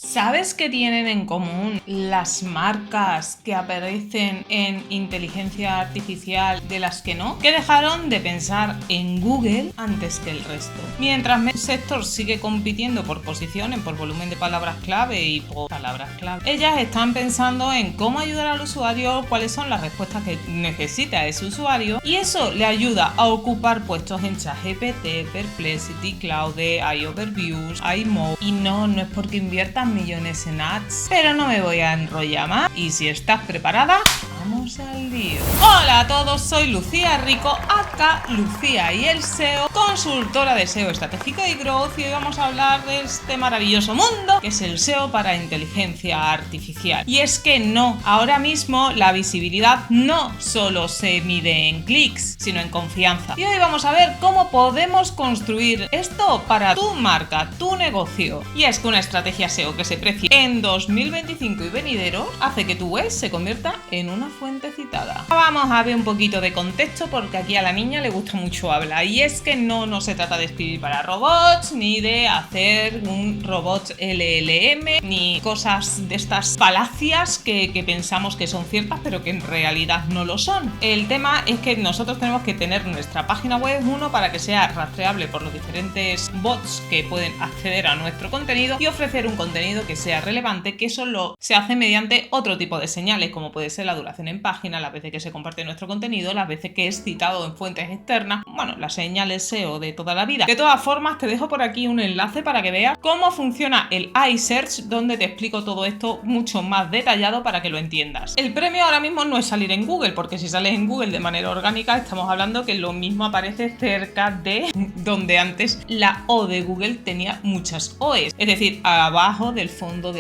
¿Sabes qué tienen en común las marcas que aparecen en inteligencia artificial de las que no? Que dejaron de pensar en Google antes que el resto. Mientras el sector sigue compitiendo por posiciones, por volumen de palabras clave y por palabras clave, ellas están pensando en cómo ayudar al usuario, cuáles son las respuestas que necesita ese usuario, y eso le ayuda a ocupar puestos en ChatGPT, Perplexity, Claude, iOverviews, iMove. Y no es porque inviertan millones en ads, pero no me voy a enrollar más. Y si estás preparada, vamos al lío. Hola a todos, soy Lucía Rico, acá Lucía y el SEO, consultora de SEO estratégico y growth, y hoy vamos a hablar de este maravilloso mundo que es el SEO para inteligencia artificial. Y es que ahora mismo la visibilidad no solo se mide en clics, sino en confianza. Y hoy vamos a ver cómo podemos construir esto para tu marca, tu negocio. Y es que una estrategia SEO que se precie en 2025 y venideros hace que tu web se convierta en una fuente citada. Vamos a ver un poquito de contexto, porque aquí a la niña le gusta mucho hablar, y es que no se trata de escribir para robots, ni de hacer un robot LLM, ni cosas de estas falacias que pensamos que son ciertas pero que en realidad no lo son. El tema es que nosotros tenemos que tener nuestra página web, para que sea rastreable por los diferentes bots que pueden acceder a nuestro contenido, y ofrecer un contenido que sea relevante, que solo se hace mediante otro tipo de señales, como puede ser la duración en página, las veces que se comparte nuestro contenido, las veces que es citado en fuentes externas, las señales SEO de toda la vida. De todas formas, te dejo por aquí un enlace para que veas cómo funciona el iSearch, donde te explico todo esto mucho más detallado para que lo entiendas. El premio ahora mismo no es salir en Google, porque si sales en Google de manera orgánica, estamos hablando que lo mismo aparece cerca de donde antes la O de Google tenía muchas O's, es decir, abajo del fondo,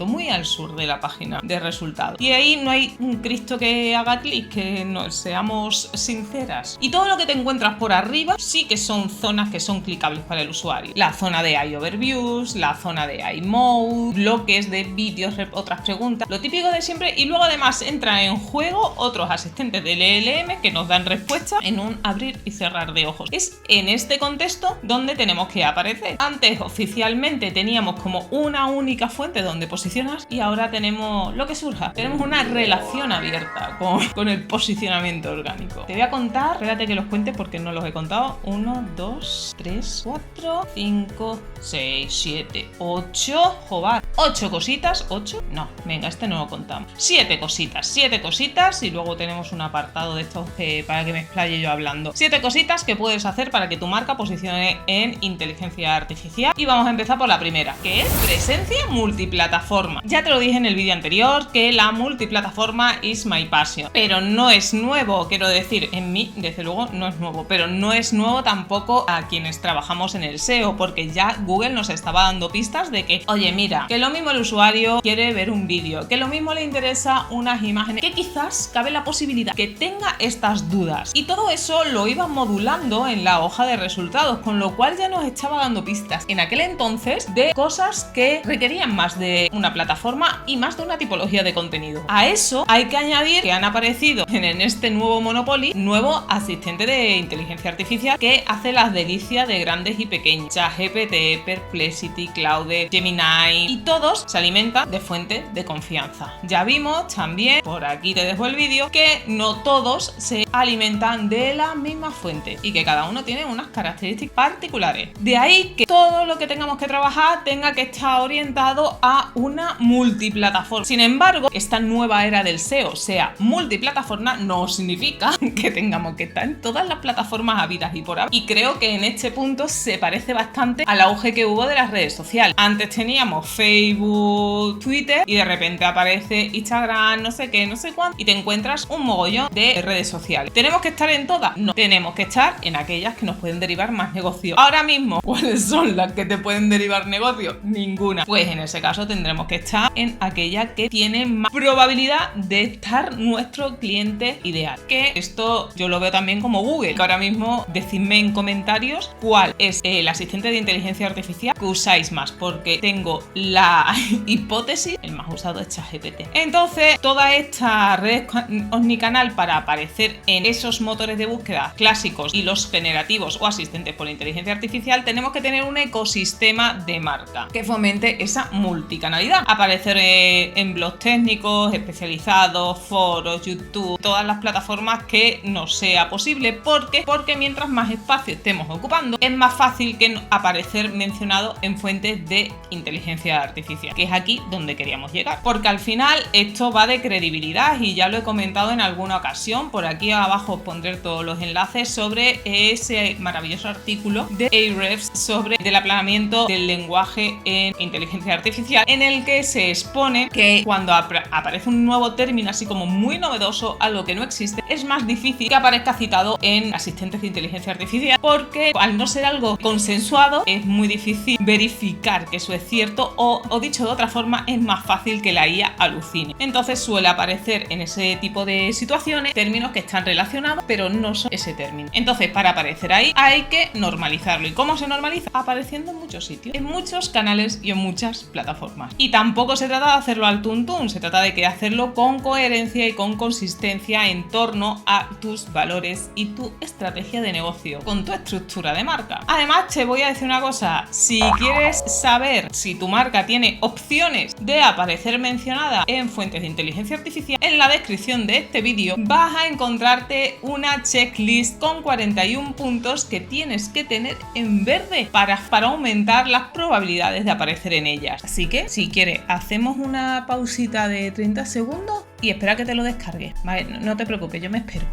muy al sur de la página de resultados. Y ahí no hay un Cristo que haga clic, que seamos sinceras. Y todo lo que te encuentras por arriba sí que son zonas que son clicables para el usuario. La zona de iOverviews, la zona de iMode, bloques de vídeos, otras preguntas, lo típico de siempre. Y luego además entra en juego otros asistentes del LLM que nos dan respuesta en un abrir y cerrar de ojos. Es en este contexto donde tenemos que aparecer. Antes oficialmente teníamos como una única fuente donde posicionas, y ahora tenemos lo que surja. Tenemos una relación abierta con el posicionamiento orgánico. Te voy a contar, espérate que los cuente porque no los he contado. 1, 2, 3, 4, 5, 6, 7, 8, joder, 8 cositas, 8, no, venga, este no lo contamos. 7 cositas, y luego tenemos un apartado de estos para que me explaye yo hablando. 7 cositas que puedes hacer para que tu marca posicione en inteligencia artificial. Y vamos a empezar por la primera, que es presencia multiplataforma. Ya te lo dije en el vídeo anterior que la multiplataforma is my passion, pero no es nuevo, quiero decir, en mí desde luego no es nuevo, pero no es nuevo tampoco a quienes trabajamos en el SEO, porque ya Google nos estaba dando pistas de que, oye, mira, que lo mismo el usuario quiere ver un vídeo, que lo mismo le interesa unas imágenes, que quizás cabe la posibilidad que tenga estas dudas, y todo eso lo iba modulando en la hoja de resultados, con lo cual ya nos estaba dando pistas en aquel entonces de cosas que requerían más de una plataforma y más de una tipología de contenido. A eso hay que añadir que han aparecido en este nuevo Monopoly nuevo asistente de inteligencia artificial que hace las delicias de grandes y pequeños: ChatGPT, Perplexity, Claude, Gemini, y todos se alimentan de fuentes de confianza. Ya vimos también, por aquí te dejo el vídeo, que no todos se alimentan de la misma fuente y que cada uno tiene unas características particulares. De ahí que todo lo que tengamos que trabajar tenga que estar orientado a una multiplataforma. Sin embargo, esta nueva era del SEO sea multiplataforma no significa que tengamos que estar en todas las plataformas habidas y por haber. Y creo que en este punto se parece bastante al auge que hubo de las redes sociales. Antes teníamos Facebook, Twitter, y de repente aparece Instagram, no sé qué, no sé cuánto, y te encuentras un mogollón de redes sociales. ¿Tenemos que estar en todas? No. Tenemos que estar en aquellas que nos pueden derivar más negocio. Ahora mismo, ¿cuáles son las que te pueden derivar negocio? Ninguna. Pues en ese caso tendremos que estar en aquella que tiene más probabilidad de estar nuestro cliente ideal. Que esto yo lo veo también como Google, que ahora mismo decidme en comentarios cuál es el asistente de inteligencia artificial que usáis más, porque tengo la hipótesis, el más usado es ChatGPT. Entonces, toda esta red omnicanal para aparecer en esos motores de búsqueda clásicos y los generativos o asistentes por inteligencia artificial tenemos que tener un ecosistema de marca que fomente esa multicanalidad. Aparecer en blogs técnicos, especializados, foros, YouTube, todas las plataformas que nos sea posible. Porque mientras más espacio estemos ocupando, es más fácil que aparecer mencionado en fuentes de inteligencia artificial, que es aquí donde queríamos llegar. Porque al final esto va de credibilidad y ya lo he comentado en alguna ocasión. Por aquí abajo os pondré todos los enlaces sobre ese maravilloso artículo de Ahrefs sobre el aplanamiento del lenguaje en inteligencia artificial, en el que se expone que cuando aparece un nuevo término así como muy novedoso, algo que no existe, es más difícil que aparezca citado en asistentes de inteligencia artificial, porque al no ser algo consensuado es muy difícil verificar que eso es cierto, o dicho de otra forma, es más fácil que la IA alucine. Entonces suele aparecer en ese tipo de situaciones términos que están relacionados pero no son ese término. Entonces, para aparecer ahí hay que normalizarlo. ¿Y cómo se normaliza? Apareciendo en muchos sitios, en muchos canales y en muchas plataformas. Y tampoco se trata de hacerlo al tuntún, se trata de que hacerlo con coherencia y con consistencia en torno a tus valores y tu estrategia de negocio, con tu estructura de marca. Además, te voy a decir una cosa: si quieres saber si tu marca tiene opciones de aparecer mencionada en fuentes de inteligencia artificial, en la descripción de este vídeo vas a encontrarte una checklist con 41 puntos que tienes que tener en verde para aumentar las probabilidades de aparecer en ellas. Así que, si quieres, hacemos una pausita de 30 segundos y espera que te lo descargue. Vale, no te preocupes, yo me espero.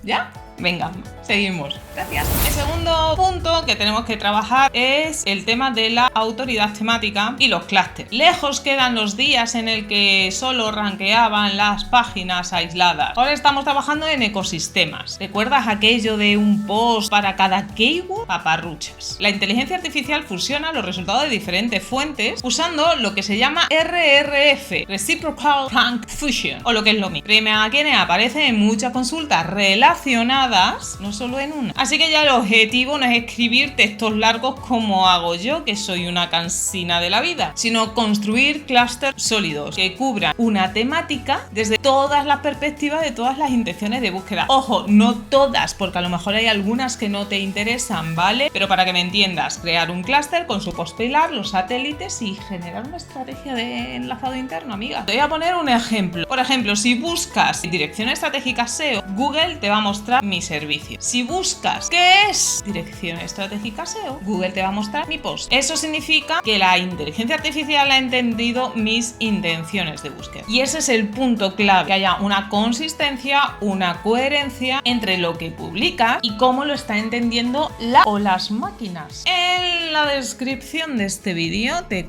¿Ya? Venga, seguimos. Gracias. El segundo punto que tenemos que trabajar es el tema de la autoridad temática y los clústeres. Lejos quedan los días en el que solo rankeaban las páginas aisladas. Ahora estamos trabajando en ecosistemas. ¿Recuerdas aquello de un post para cada keyword? Paparruchas. La inteligencia artificial fusiona los resultados de diferentes fuentes usando lo que se llama RRF, Reciprocal Rank Fusion, o lo que es lo mismo. Premian a quienes aparecen en muchas consultas relacionadas, no solo en una. Así que ya el objetivo no es escribir textos largos como hago yo, que soy una cansina de la vida, sino construir clústeres sólidos que cubran una temática desde todas las perspectivas de todas las intenciones de búsqueda. Ojo, no todas, porque a lo mejor hay algunas que no te interesan, ¿vale? Pero para que me entiendas, crear un clúster con su postpilar, los satélites y generar una estrategia de enlazado interno, amiga. Te voy a poner un ejemplo. Por ejemplo, si buscas dirección estratégica SEO, Google te va a mostrar mi servicio. Si buscas ¿qué es dirección estratégica SEO? Google te va a mostrar mi post. Eso significa que la inteligencia artificial ha entendido mis intenciones de búsqueda. Y ese es el punto clave, que haya una consistencia, una coherencia entre lo que publicas y cómo lo está entendiendo las máquinas. En la descripción de este vídeo te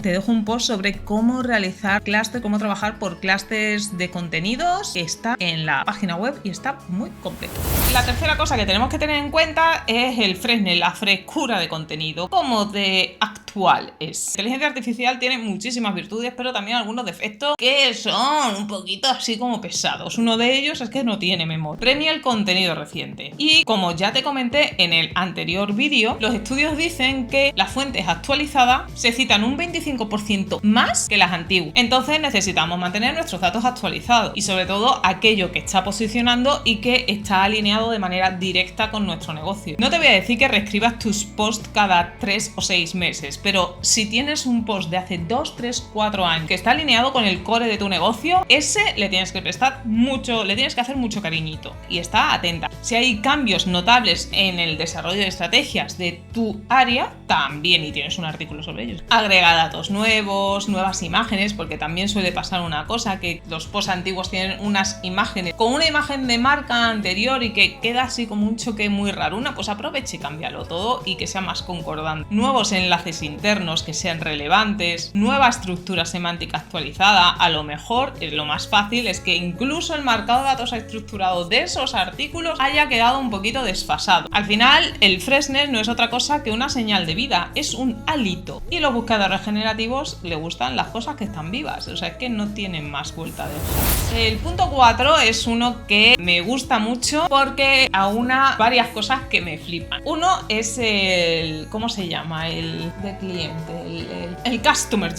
dejo un post sobre cómo realizar clúster, cómo trabajar por clústeres de contenidos, que está en la página web y está muy completo. La tercera cosa que tenemos que tener en cuenta es el freshness, la frescura de contenido. ¿Cómo de actual es? La inteligencia artificial tiene muchísimas virtudes, pero también algunos defectos que son un poquito así como pesados. Uno de ellos es que no tiene memoria. Premia el contenido reciente. Y como ya te comenté en el anterior vídeo, los estudios dicen que las fuentes actualizadas se citan un 25% más que las antiguas. Entonces necesitamos mantener nuestros datos actualizados y sobre todo aquello que está posicionando y que está alineado de manera directa con nuestro negocio. No te voy a decir que reescribas tus posts cada 3 o 6 meses, pero si tienes un post de hace 2, 3, 4 años que está alineado con el core de tu negocio, ese le tienes que prestar mucho, le tienes que hacer mucho cariñito y está atenta. Si hay cambios notables en el desarrollo de estrategias de tu área, también, y tienes un artículo sobre ellos. Agrega datos nuevos, nuevas imágenes, porque también suele pasar una cosa, que los posts antiguos tienen unas imágenes con una imagen de marca anterior y que queda así como un choque muy raro. Pues aproveche y cámbialo todo y que sea más concordante. Nuevos enlaces internos que sean relevantes, nueva estructura semántica actualizada. A lo mejor lo más fácil es que incluso el marcado de datos estructurado de esos artículos haya quedado un poquito desfasado. Al final, el freshness no es otra cosa que una señal de vida, es un hálito. Y los buscadores generativos le gustan las cosas que están vivas, o sea, es que no tienen más vuelta de hoja. El punto 4 es uno que me gusta mucho porque aúna varias cosas que me flipan. Uno es el... ¿cómo se llama? El de cliente, el Customer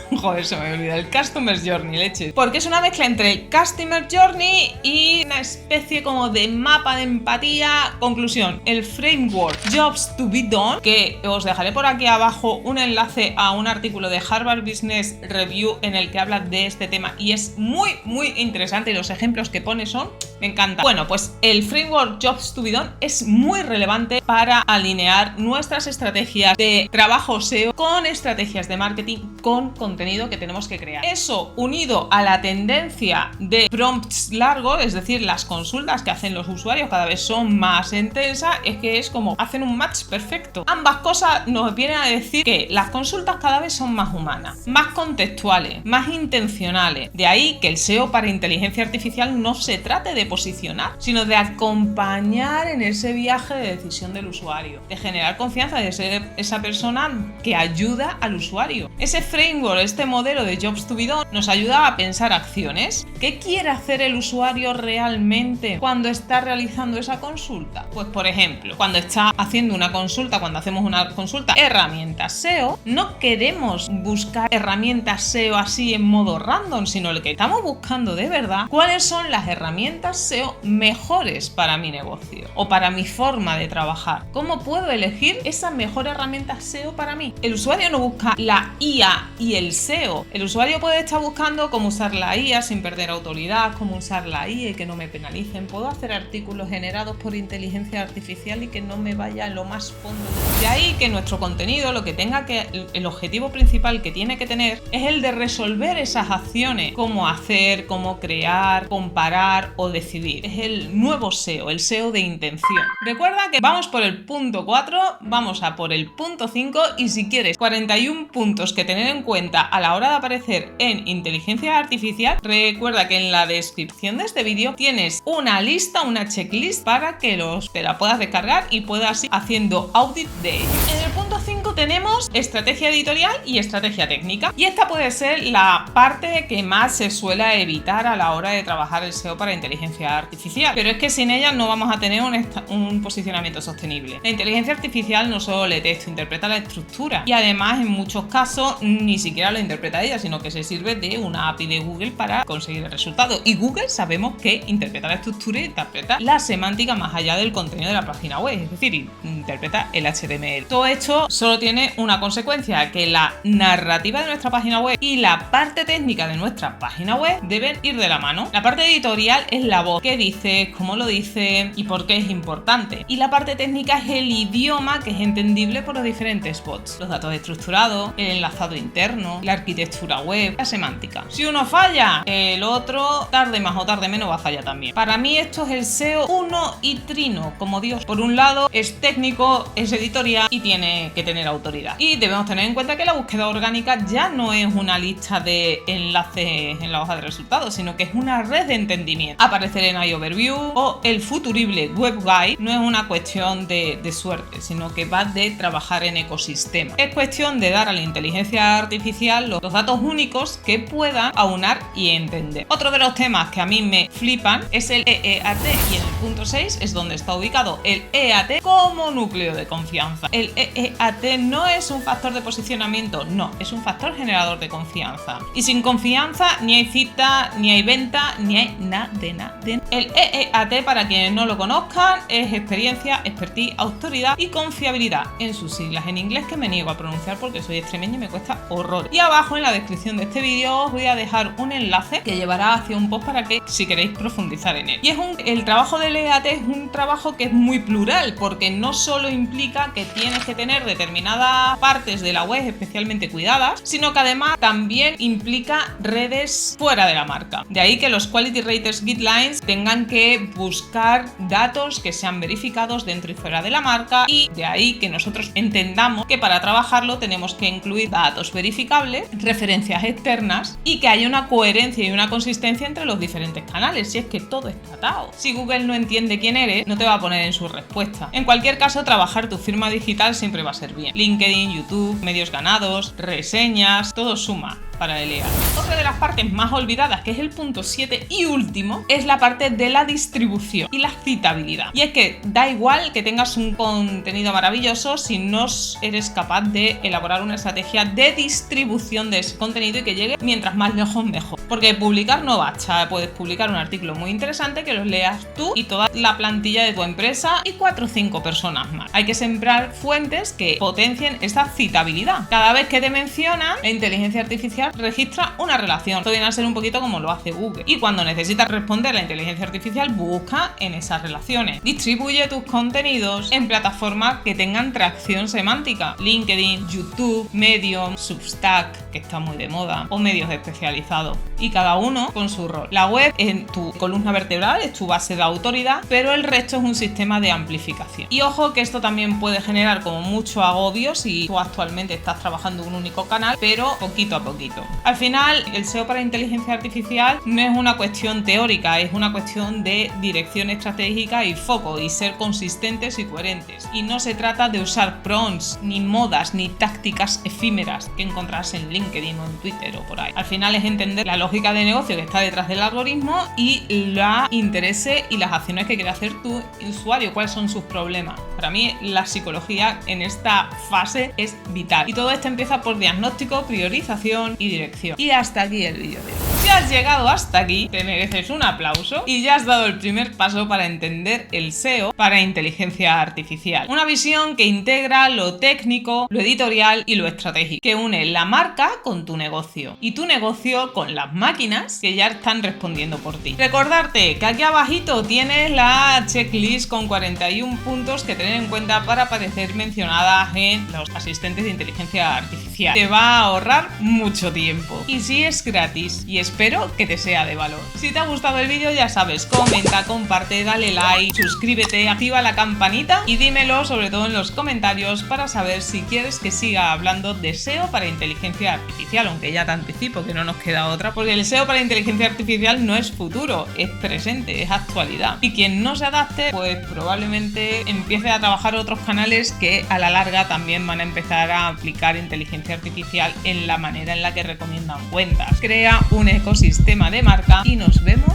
Joder, se me olvidó. El Customer Journey, leche. Porque es una mezcla entre el Customer Journey y una especie como de mapa de empatía. Conclusión, el framework Jobs to be Done, que os dejaré por aquí abajo un enlace a un artículo de Harvard Business Review en el que habla de este tema y es muy interesante y los ejemplos que pone son... me encanta. Bueno, pues el framework Jobs to be Done es muy relevante para alinear nuestras estrategias de trabajo SEO con estrategias de marketing, con contenido que tenemos que crear. Eso unido a la tendencia de prompts largos, es decir, las consultas que hacen los usuarios cada vez son más intensas, es que es como hacen un match perfecto. Ambas cosas nos vienen a decir que las consultas cada vez son más humanas, más contextuales, más intencionales. De ahí que el SEO para inteligencia artificial no se trate de posicionar, sino de acompañar en ese viaje de decisión del usuario, de generar confianza, de ser esa persona que ayuda al usuario. Ese framework, este modelo de Jobs to be Done nos ayuda a pensar acciones. ¿Qué quiere hacer el usuario realmente cuando está realizando esa consulta? Pues por ejemplo, cuando está haciendo una consulta, cuando hacemos una consulta, herramientas SEO, no queremos buscar herramientas SEO así en modo random, sino lo que estamos buscando de verdad, cuáles son las herramientas SEO mejores para mi negocio o para mi forma de trabajar. ¿Cómo puedo elegir esa mejor herramienta SEO para mí? El usuario no busca la IA y el SEO. El usuario puede estar buscando cómo usar la IA sin perder autoridad, cómo usar la IA y que no me penalicen. Puedo hacer artículos generados por inteligencia artificial y que no me vaya a lo más fondo. De ahí que nuestro contenido, lo que tenga que, el objetivo principal que tiene que tener es el de resolver esas acciones, cómo hacer, cómo crear, comparar o decidir. Es el nuevo SEO, el SEO de intención. Recuerda que vamos por el punto 4, vamos a por el punto 5 y si quieres 41 puntos que tener en cuenta a la hora de aparecer en inteligencia artificial, recuerda que en la descripción de este vídeo tienes una lista, una checklist para que te la puedas descargar y puedas ir haciendo audit de ello. En el punto 5 tenemos estrategia editorial y estrategia técnica y esta puede ser la parte que más se suele evitar a la hora de trabajar el SEO para inteligencia artificial, pero es que sin ella no vamos a tener un posicionamiento sostenible. La inteligencia artificial no solo lee texto, interpreta la estructura y además en muchos casos ni siquiera lo interpreta ella, sino que se sirve de una API de Google para conseguir el resultado y Google sabemos que interpreta la estructura y interpreta la semántica más allá del contenido de la página web, es decir, interpreta el HTML. Todo esto solo tiene una consecuencia, que la narrativa de nuestra página web y la parte técnica de nuestra página web deben ir de la mano. La parte editorial es la voz, qué dice, cómo lo dice y por qué es importante. Y la parte técnica es el idioma que es entendible por los diferentes bots. Los datos estructurados, el enlazado interno, la arquitectura web, la semántica. Si uno falla, el otro tarde más o tarde menos va a fallar también. Para mí esto es el SEO uno y trino, como Dios. Por un lado es técnico, es editorial y tiene que tener autoridad. Y debemos tener en cuenta que la búsqueda orgánica ya no es una lista de enlaces en la hoja de resultados, sino que es una red de entendimiento. Aparecer en iOverview o el futurible Web Guide no es una cuestión de suerte, sino que va de trabajar en ecosistema. Es cuestión de dar a la inteligencia artificial los datos únicos que puedan aunar y entender. Otro de los temas que a mí me flipan es el EEAT y en el punto 6 es donde está ubicado el EAT como núcleo de confianza. El EEAT no es un factor de posicionamiento, no, es un factor generador de confianza. Y sin confianza ni hay cita, ni hay venta, ni hay nada de nada. El EEAT, para quienes no lo conozcan, es experiencia, expertise, autoridad y confiabilidad, en sus siglas en inglés que me niego a pronunciar porque soy extremeña y me cuesta horror. Y abajo en la descripción de este vídeo os voy a dejar un enlace que llevará hacia un post para que si queréis profundizar en él. Y el trabajo del EAT es un trabajo que es muy plural porque no solo implica que tienes que tener determinadas partes de la web especialmente cuidadas, sino que además también implica redes fuera de la marca. De ahí que los Quality Raters Guidelines tengan que buscar datos que sean verificados dentro y fuera de la marca y de ahí que nosotros entendamos que para trabajarlo tenemos que incluir datos verificables, referencias externas y que haya una coherencia y una consistencia entre los diferentes canales, si es que todo está atado. Si Google no entiende quién eres, no te va a poner en su respuesta. En cualquier caso, trabajar tu firma digital siempre va a ser hacer bien. LinkedIn, YouTube, medios ganados, reseñas, todo suma para el EA. Otra de las partes más olvidadas, que es el punto 7 y último, es la parte de la distribución y la citabilidad. Y es que da igual que tengas un contenido maravilloso si no eres capaz de elaborar una estrategia de distribución de ese contenido y que llegue mientras más lejos mejor. Porque publicar no basta, puedes publicar un artículo muy interesante que los leas tú y toda la plantilla de tu empresa y 4 o 5 personas más. Hay que sembrar fuentes que potencien esta citabilidad. Cada vez que te mencionan, la inteligencia artificial registra una relación. Esto viene a ser un poquito como lo hace Google. Y cuando necesitas responder, la inteligencia artificial busca en esas relaciones. Distribuye tus contenidos en plataformas que tengan tracción semántica. LinkedIn, YouTube, Medium, Substack, que está muy de moda, o medios especializados. Y cada uno con su rol. La web es tu columna vertebral, es tu base de autoridad, pero el resto es un sistema de amplificación. Y ojo que esto también puede generar como mucho agobio si tú actualmente estás trabajando en un único canal, pero poquito a poquito. Al final, el SEO para inteligencia artificial no es una cuestión teórica, es una cuestión de dirección estratégica y foco, y ser consistentes y coherentes. Y no se trata de usar prompts, ni modas, ni tácticas efímeras que encontrás en LinkedIn o en Twitter o por ahí. Al final es entender la lógica de negocio que está detrás del algoritmo y los intereses y las acciones que quiere hacer tu usuario, cuáles son sus problemas. Para mí la psicología en esta fase es vital. Y todo esto empieza por diagnóstico, priorización y dirección. Y hasta aquí el vídeo de hoy. Si has llegado hasta aquí, te mereces un aplauso y ya has dado el primer paso para entender el SEO para inteligencia artificial. Una visión que integra lo técnico, lo editorial y lo estratégico, que une la marca con tu negocio y tu negocio con las máquinas que ya están respondiendo por ti. Recordarte que aquí abajito tienes la checklist con 41 puntos que tener en cuenta para aparecer mencionadas en los asistentes de inteligencia artificial. Te va a ahorrar mucho tiempo y si es gratis, y espero que te sea de valor. Si te ha gustado el vídeo, ya sabes, comenta, comparte, dale like, suscríbete, activa la campanita y dímelo sobre todo en los comentarios para saber si quieres que siga hablando de SEO para inteligencia artificial, aunque ya te anticipo que no nos queda otra, porque el SEO para inteligencia artificial no es futuro, es presente, es actualidad. Y quien no se adapte, pues probablemente empiece a trabajar otros canales que a la larga también van a empezar a aplicar inteligencia artificial en la manera en la que recomiendan cuentas. Crea un ecosistema de marca y nos vemos